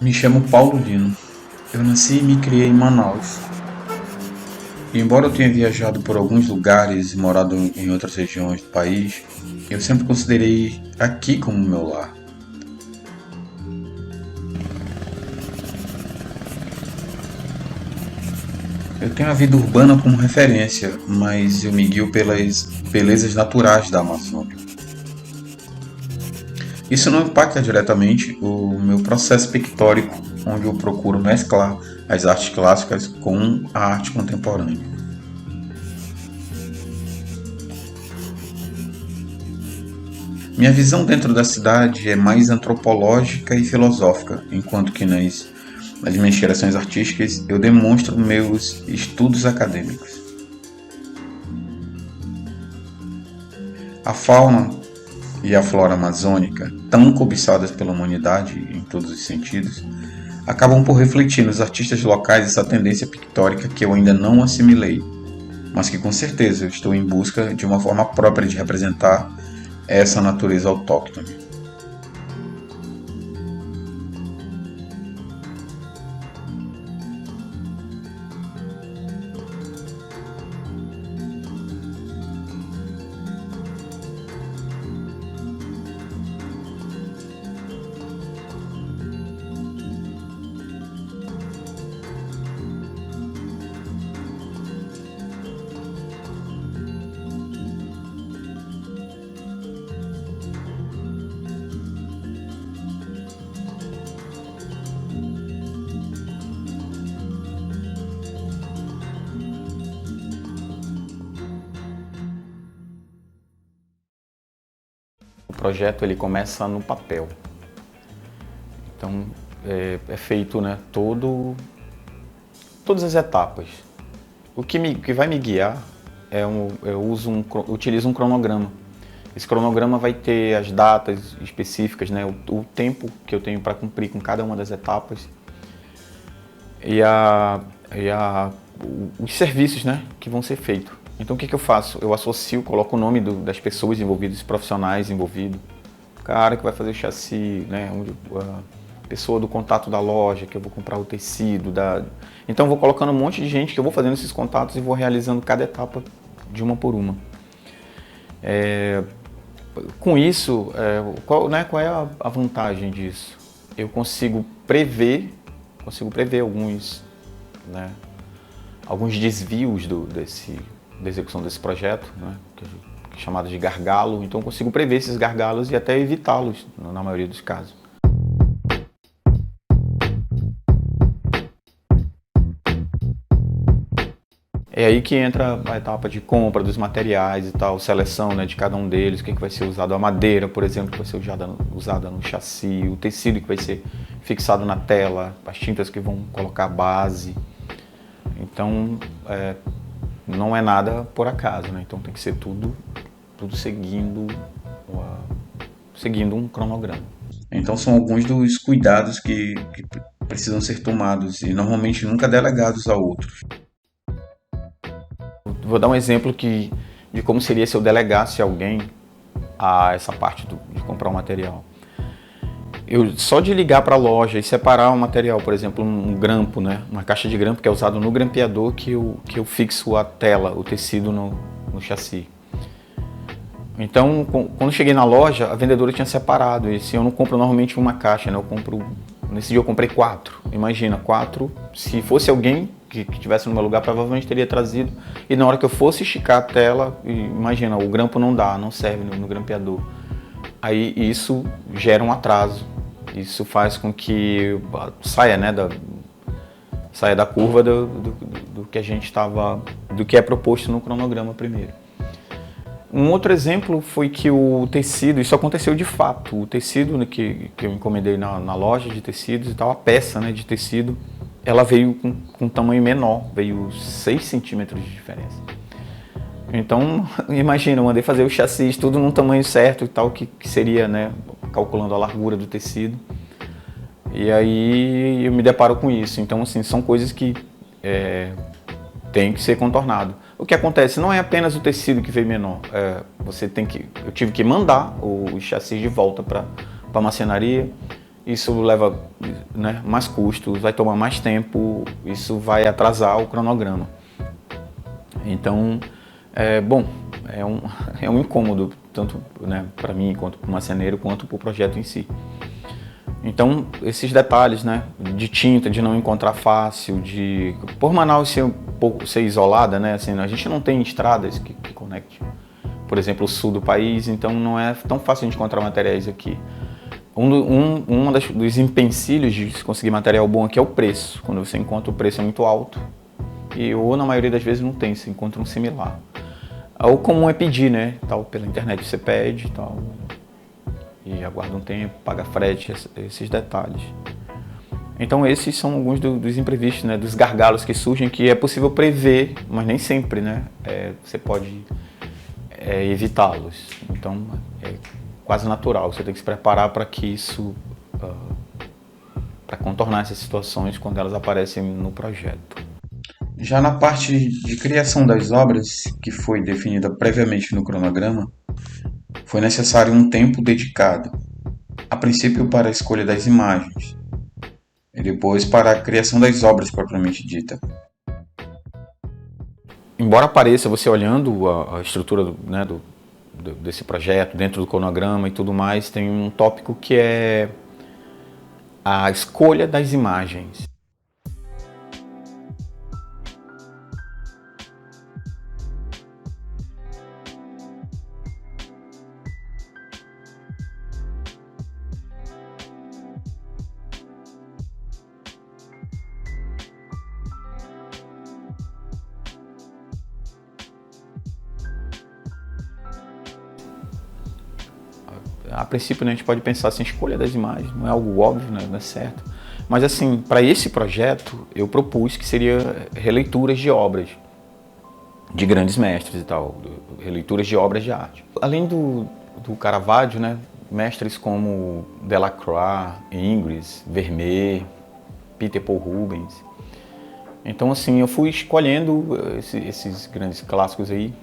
Me chamo Paulo Lino. Eu nasci e me criei em Manaus. E embora eu tenha viajado por alguns lugares e morado em outras regiões do país, eu sempre considerei aqui como meu lar. Eu tenho a vida urbana como referência, mas eu me guio pelas belezas naturais da Amazônia. Isso não impacta diretamente o meu processo pictórico, onde eu procuro mesclar as artes clássicas com a arte contemporânea. Minha visão dentro da cidade é mais antropológica e filosófica, enquanto que nas minhas criações artísticas eu demonstro meus estudos acadêmicos. A fauna e a flora amazônica, tão cobiçadas pela humanidade em todos os sentidos, acabam por refletir nos artistas locais essa tendência pictórica que eu ainda não assimilei, mas que com certeza eu estou em busca de uma forma própria de representar essa natureza autóctone. O projeto ele começa no papel. Então é feito, né, todas as etapas. O que vai me guiar eu utilizo um cronograma. Esse cronograma vai ter as datas específicas, né, o tempo que eu tenho para cumprir com cada uma das etapas e os serviços, né, que vão ser feitos. Então o que eu faço? Eu associo, coloco o nome das pessoas envolvidas, dos profissionais envolvidos, o cara que vai fazer o chassi, né, a pessoa do contato da loja, que eu vou comprar o tecido. Então eu vou colocando um monte de gente que eu vou fazendo esses contatos e vou realizando cada etapa de uma por uma. Com isso, qual é a vantagem disso? Eu consigo prever alguns, né, alguns desvios da execução desse projeto, né, que é chamado de gargalo. Então eu consigo prever esses gargalos e até evitá-los na maioria dos casos. É aí que entra a etapa de compra dos materiais e tal, seleção, né, de cada um deles, o que vai ser usado. A madeira, por exemplo, que vai ser usada no chassi, o tecido que vai ser fixado na tela, as tintas que vão colocar a base. Então, não é nada por acaso, né? Então tem que ser tudo seguindo um cronograma. Então são alguns dos cuidados que precisam ser tomados e normalmente nunca delegados a outros. Vou dar um exemplo de como seria se eu delegasse alguém a essa parte de comprar um material. Só de ligar para a loja e separar um material, por exemplo, um grampo, né? Uma caixa de grampo que é usado no grampeador, que eu fixo a tela, o tecido no chassi. Então, quando cheguei na loja, a vendedora tinha separado. E se eu não compro normalmente uma caixa, né? Nesse dia eu comprei 4. Imagina, 4. Se fosse alguém que estivesse no meu lugar, provavelmente teria trazido. E na hora que eu fosse esticar a tela, imagina, o grampo não serve no grampeador. Aí isso gera um atraso. Isso faz com que saia, né, saia da curva do que a gente do que é proposto no cronograma primeiro. Um outro exemplo foi que o tecido, isso aconteceu de fato, o tecido, né, que eu encomendei na loja de tecidos e tal, a peça, né, de tecido, ela veio com um tamanho menor, veio 6 centímetros de diferença. Então, imagina, eu mandei fazer o chassi, tudo num tamanho certo e tal, que seria, né, calculando a largura do tecido. E aí eu me deparo com isso. Então, assim, são coisas que tem que ser contornado. O que acontece não é apenas o tecido que veio menor. Eu tive que mandar o chassi de volta para a marcenaria. isso leva, né, mais custos, vai tomar mais tempo, isso vai atrasar o cronograma. Então, é um incômodo, tanto, né, para mim, quanto para o marceneiro, quanto para o projeto em si. Então, esses detalhes, né, de tinta, de não encontrar fácil, por Manaus ser isolada, né, assim, a gente não tem estradas que conectem, por exemplo, o sul do país, então não é tão fácil de encontrar materiais aqui. Dos empecilhos de se conseguir material bom aqui é o preço. Quando você encontra, o preço é muito alto ou na maioria das vezes não tem, se encontra um similar. O comum é pedir, né, tal, pela internet você pede, tal, e aguarda um tempo, paga frete, esses detalhes. Então esses são alguns dos imprevistos, né, dos gargalos que surgem, que é possível prever, mas nem sempre, né, você pode evitá-los. Então é quase natural, você tem que se preparar para que isso, para contornar essas situações quando elas aparecem no projeto. Já na parte de criação das obras, que foi definida previamente no cronograma, foi necessário um tempo dedicado, a princípio para a escolha das imagens, e depois para a criação das obras propriamente dita. Embora pareça, você olhando a estrutura desse projeto, dentro do cronograma e tudo mais, tem um tópico que é a escolha das imagens. A princípio, né, a gente pode pensar assim, escolha das imagens, não é algo óbvio, né, não é certo. Mas assim, para esse projeto, eu propus que seria releituras de obras de grandes mestres e tal, releituras de obras de arte. Além do Caravaggio, né, mestres como Delacroix, Ingres, Vermeer, Peter Paul Rubens. Então assim, eu fui escolhendo esses grandes clássicos aí.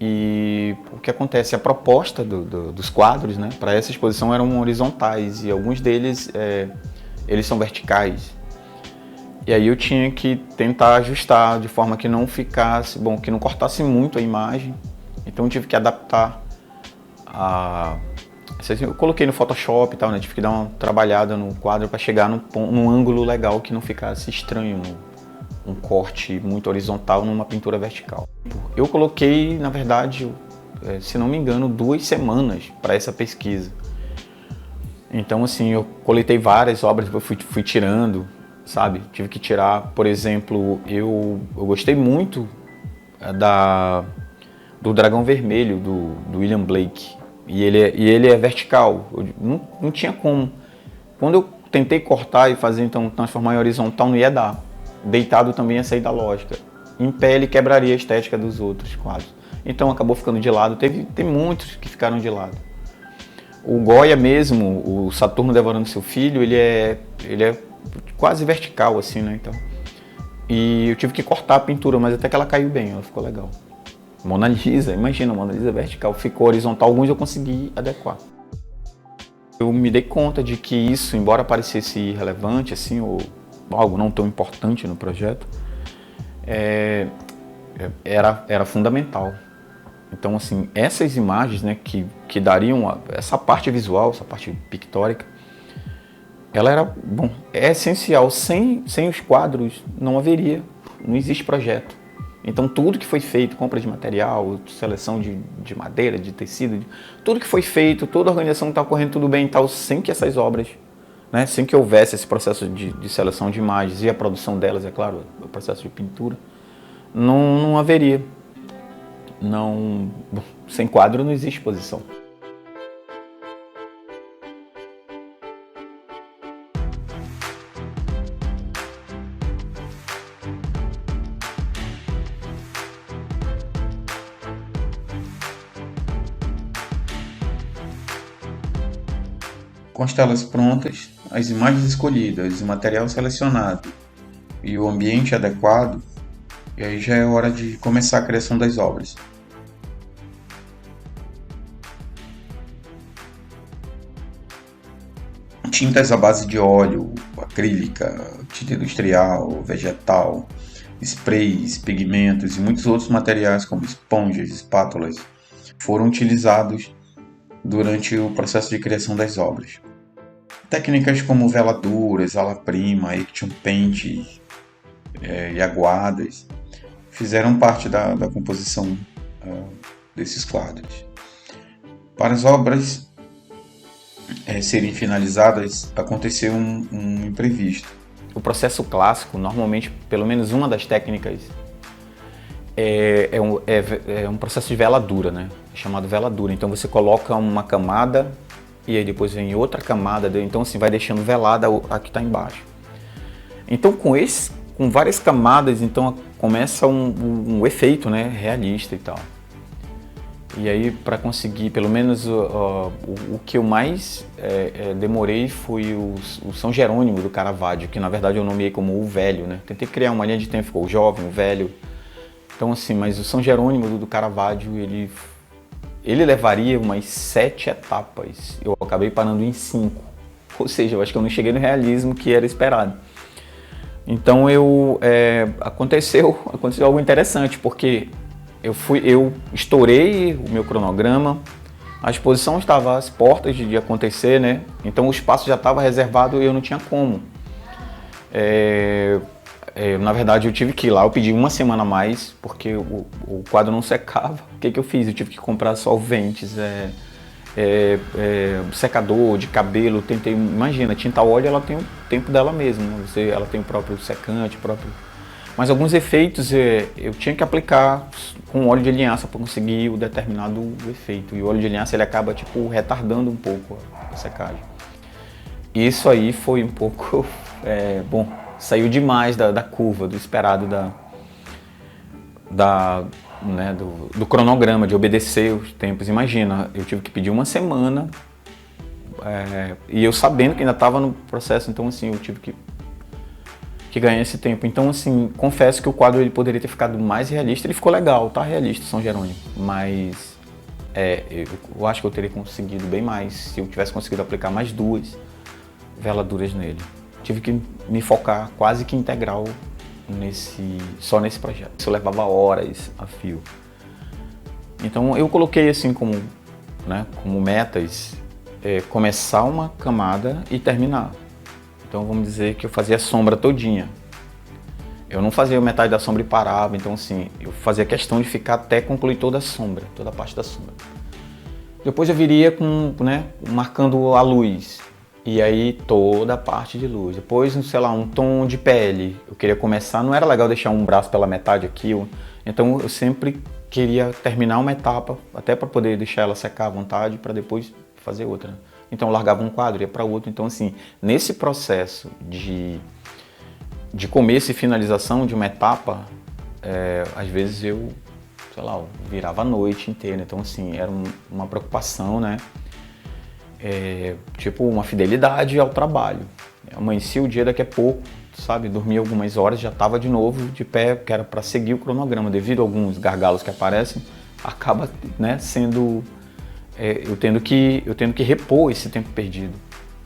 E o que acontece, a proposta dos quadros, né, para essa exposição eram horizontais e alguns deles eles são verticais. E aí eu tinha que tentar ajustar de forma que não ficasse, que não cortasse muito a imagem. Então eu tive que adaptar eu coloquei no Photoshop e tal, né, tive que dar uma trabalhada no quadro para chegar num ângulo legal que não ficasse estranho, um corte muito horizontal numa pintura vertical. Eu coloquei, na verdade, se não me engano, 2 semanas para essa pesquisa. Então, assim, eu coletei várias obras, depois fui tirando, sabe? Tive que tirar, por exemplo, eu gostei muito do Dragão Vermelho, do William Blake. E ele é vertical, não tinha como. Quando eu tentei cortar e fazer, então, transformar em horizontal, não ia dar. Deitado também ia sair da lógica. Em pé ele quebraria a estética dos outros quadros. Então acabou ficando de lado. Tem muitos que ficaram de lado. O Goya mesmo, o Saturno Devorando Seu Filho, ele é quase vertical assim, né? Então, e eu tive que cortar a pintura, mas até que ela caiu bem, ela ficou legal. Mona Lisa, imagina, Mona Lisa vertical, ficou horizontal, alguns eu consegui adequar. Eu me dei conta de que isso, embora parecesse irrelevante, assim, ou algo não tão importante no projeto, era fundamental. Então, assim, essas imagens, né, que dariam essa parte visual, essa parte pictórica, ela é essencial. Sem os quadros não existe projeto. Então, tudo que foi feito, compra de material, seleção de madeira, de tecido, tudo que foi feito, toda a organização está correndo tudo bem e tal, sem que essas obras, né, sem que houvesse esse processo de seleção de imagens e a produção delas, é claro, o processo de pintura, não haveria. Sem quadro não existe exposição. Com as telas prontas, as imagens escolhidas, o material selecionado e o ambiente adequado, e aí já é hora de começar a criação das obras. tintas à base de óleo, acrílica, tinta industrial, vegetal, sprays, pigmentos e muitos outros materiais como esponjas, espátulas foram utilizados durante o processo de criação das obras. Técnicas como veladuras, ala-prima, action paint e aguadas fizeram parte da composição desses quadros. Para as obras serem finalizadas, aconteceu um imprevisto. O processo clássico, normalmente, pelo menos uma das técnicas é um processo de veladura, né? Chamado veladura. Então você coloca uma camada e aí depois vem outra camada, então assim vai deixando velada a que está embaixo. Então com várias camadas, então começa um efeito, né, realista e tal. E aí para conseguir, pelo menos o que eu mais demorei foi o São Jerônimo do Caravaggio, que na verdade eu nomeei como o velho, né? Tentei criar uma linha de tempo, ficou o jovem, o velho. Então assim, mas o São Jerônimo do Caravaggio, ele levaria umas 7 etapas. Eu acabei parando em 5. Ou seja, eu acho que eu não cheguei no realismo que era esperado. Então aconteceu algo interessante, porque eu estourei o meu cronograma, a exposição estava às portas de acontecer, né? Então o espaço já estava reservado e eu não tinha como. Na verdade eu tive que ir lá, eu pedi uma semana a mais, porque o quadro não secava. O que eu fiz? Eu tive que comprar solventes, secador de cabelo, imagina, tinta a óleo ela tem o tempo dela mesma, né? Ela tem o próprio secante, mas alguns efeitos eu tinha que aplicar com óleo de linhaça para conseguir o determinado efeito, e o óleo de linhaça ele acaba tipo retardando um pouco a secagem. Isso aí foi um pouco, saiu demais da curva, do esperado do cronograma, de obedecer os tempos. Imagina, eu tive que pedir uma semana e eu sabendo que ainda estava no processo, então assim, eu tive que ganhar esse tempo. Então assim, confesso que o quadro ele poderia ter ficado mais realista, ele ficou legal, tá realista, São Jerônimo, mas eu acho que eu teria conseguido bem mais se eu tivesse conseguido aplicar mais 2 veladuras nele. Tive que me focar quase que integral só nesse projeto. Isso levava horas a fio. Então eu coloquei assim como metas começar uma camada e terminar. Então vamos dizer que eu fazia a sombra todinha. Eu não fazia metade da sombra e parava, então assim, eu fazia questão de ficar até concluir toda a sombra, toda a parte da sombra. Depois eu viria marcando a luz. E aí toda a parte de luz. Depois, sei lá, um tom de pele. Eu queria começar, não era legal deixar um braço pela metade aqui. Então eu sempre queria terminar uma etapa, até para poder deixar ela secar à vontade, para depois fazer outra. Então eu largava um quadro, ia para outro. Então assim, nesse processo de começo e finalização de uma etapa, às vezes eu virava a noite inteira. Então assim, era uma preocupação, né? Tipo uma fidelidade ao trabalho. Amanhecia o dia daqui a pouco, sabe, dormia algumas horas, já estava de novo de pé, que era para seguir o cronograma. Devido a alguns gargalos que aparecem, acaba, né, sendo eu tendo que repor esse tempo perdido.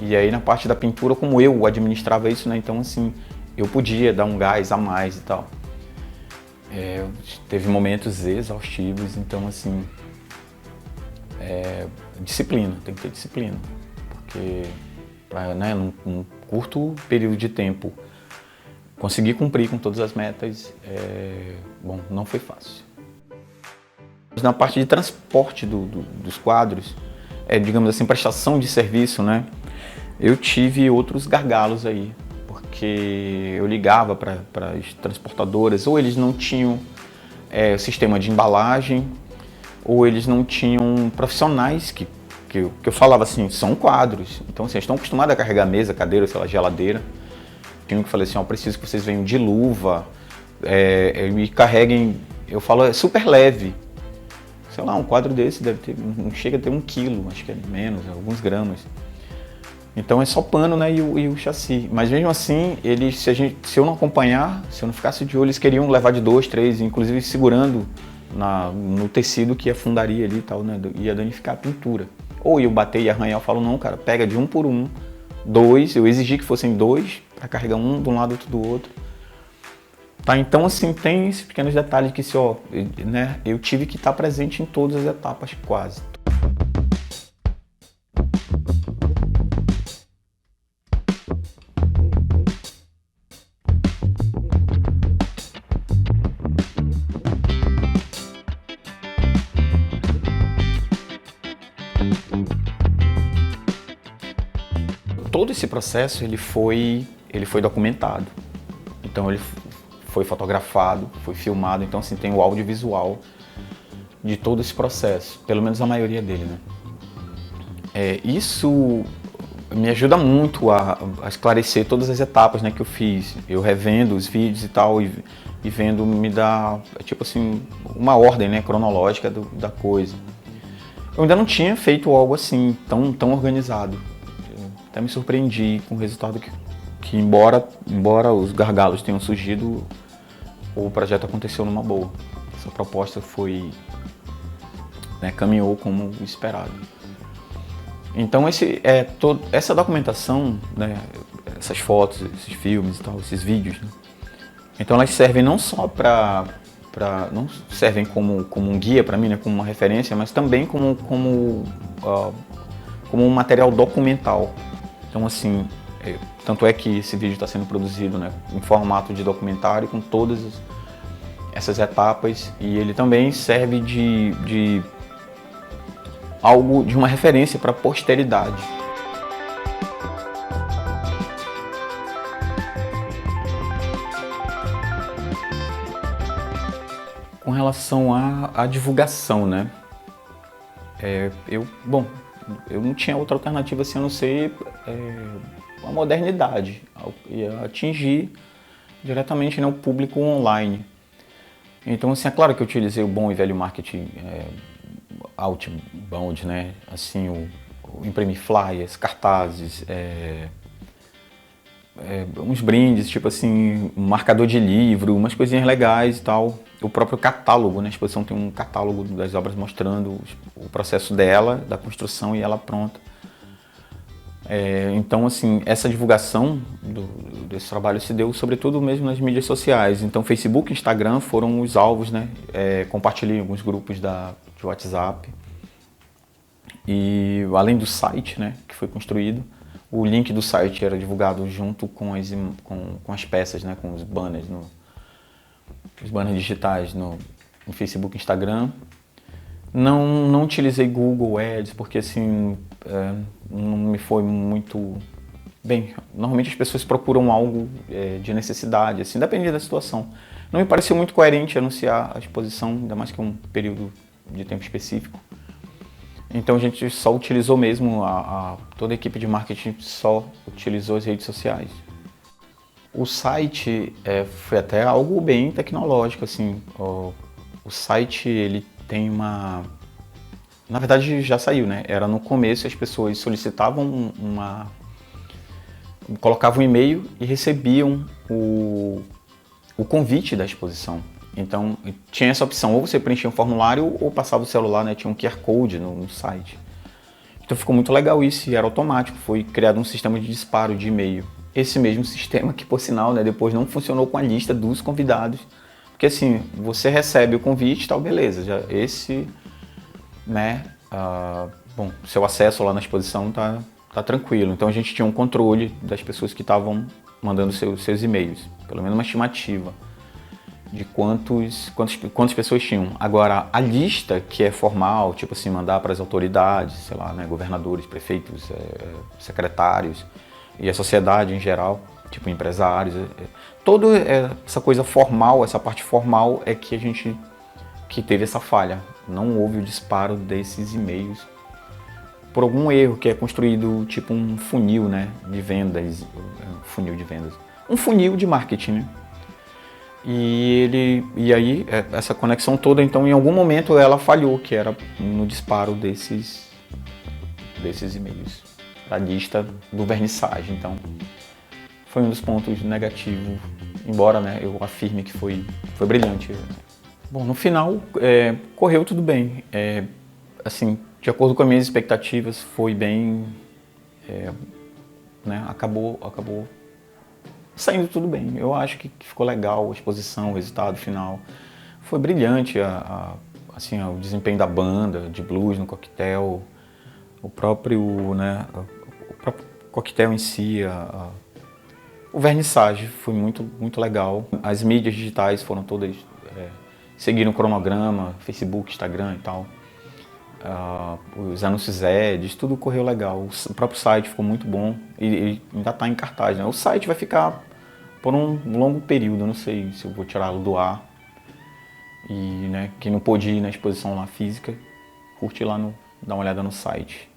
E aí na parte da pintura, como eu administrava isso, né, então assim, eu podia dar um gás a mais e tal. Teve momentos exaustivos, então assim, disciplina, tem que ter disciplina, porque num curto período de tempo conseguir cumprir com todas as metas, não foi fácil. Na parte de transporte dos quadros, digamos assim, prestação de serviço, né, eu tive outros gargalos aí, porque eu ligava para as transportadoras, ou eles não tinham sistema de embalagem, ou eles não tinham profissionais que eu falava assim, são quadros, então assim, eles estão acostumados a carregar mesa, cadeira, sei lá, geladeira. Tinha que falei assim, eu preciso que vocês venham de luva e carreguem, eu falo, é super leve. Sei lá, um quadro desse deve ter, não chega a ter 1 quilo, acho que é menos, alguns gramas. Então é só pano, né, e o chassi. Mas mesmo assim, se eu não acompanhar, se eu não ficasse de olho, eles queriam levar de 2, 3, inclusive segurando no tecido que afundaria ali e tal, né, ia danificar a pintura. Ou ia bater e arranhar, eu falo, não, cara, pega de 1 por 1, dois, eu exigi que fossem dois, para carregar um de um lado e outro do outro. Tá, então assim, tem esses pequenos detalhes que né, eu tive que estar presente em todas as etapas, quase. Todo esse processo ele foi documentado. Então ele foi fotografado, foi filmado, então assim tem o audiovisual de todo esse processo, pelo menos a maioria dele, né? Isso me ajuda muito a esclarecer todas as etapas, né, que eu fiz. Eu revendo os vídeos e tal e vendo me dá tipo assim uma ordem, né, cronológica da coisa. Eu ainda não tinha feito algo assim tão organizado. Eu até me surpreendi com o resultado que embora os gargalos tenham surgido, o projeto aconteceu numa boa. Essa proposta caminhou como esperado. Então essa documentação, né, essas fotos, esses filmes e tal, esses vídeos, né, então elas servem não só não servem como um guia para mim, né, como uma referência, mas também como um material documental. Então assim, tanto é que esse vídeo está sendo produzido, né, em formato de documentário com todas essas etapas, e ele também serve de uma referência para a posteridade. Com relação à divulgação, né? Eu não tinha outra alternativa assim a não ser a modernidade, e atingir diretamente, né, o público online. Então, assim, é claro que eu utilizei o bom e velho marketing outbound, né? Assim, o imprimir flyers, cartazes, uns brindes, tipo assim, um marcador de livro, umas coisinhas legais e tal. O próprio catálogo, né? A exposição tem um catálogo das obras mostrando o processo dela, da construção e ela pronta. Então, assim, essa divulgação desse trabalho se deu sobretudo mesmo nas mídias sociais. Então, Facebook e Instagram foram os alvos, né? Compartilhei em alguns grupos de WhatsApp. E além do site, né, que foi construído, o link do site era divulgado junto com as peças, né, com os banners, os banners digitais no Facebook e Instagram. Não utilizei Google Ads porque assim não me foi muito bem. Normalmente as pessoas procuram algo de necessidade, assim, depende da situação. Não me pareceu muito coerente anunciar a exposição, ainda mais que um período de tempo específico. Então a gente só utilizou mesmo, toda a equipe de marketing só utilizou as redes sociais. O site foi até algo bem tecnológico, assim. O site ele tem na verdade já saiu, né? Era no começo, as pessoas solicitavam colocavam um e-mail e recebiam o convite da exposição. Então tinha essa opção, ou você preenchia um formulário ou passava o celular, né? Tinha um QR Code no site. Então ficou muito legal isso e era automático, foi criado um sistema de disparo de e-mail. Esse mesmo sistema que, por sinal, né, depois não funcionou com a lista dos convidados. Porque assim, você recebe o convite e tal, beleza, já né, seu acesso lá na exposição tá tranquilo. Então a gente tinha um controle das pessoas que estavam mandando seus e-mails, pelo menos uma estimativa de quantas pessoas tinham. Agora, a lista que é formal, tipo assim, mandar para as autoridades, sei lá, né, governadores, prefeitos, secretários e a sociedade em geral, tipo empresários, toda essa coisa formal, essa parte formal é que teve essa falha. Não houve o disparo desses e-mails por algum erro que é construído tipo um funil, né, de vendas, um funil de marketing, né? E aí essa conexão toda, então em algum momento ela falhou, que era no disparo desses e-mails para a lista do vernissage. Então foi um dos pontos negativos, embora, né, eu afirme que foi brilhante. Bom, no final correu tudo bem, assim, de acordo com as minhas expectativas, foi bem né, acabou saindo tudo bem. Eu acho que ficou legal a exposição, o resultado final. Foi brilhante assim, o desempenho da banda, de blues no coquetel, o próprio, né, o próprio coquetel em si, o vernissage foi muito legal. As mídias digitais foram todas, seguiram o cronograma, Facebook, Instagram e tal. Os anúncios ads, tudo correu legal. O próprio site ficou muito bom e ainda está em cartaz, né? O site vai ficar por um longo período, eu não sei se eu vou tirá-lo do ar. E, né, quem não pôde ir na exposição lá física, curte lá, dá uma olhada no site.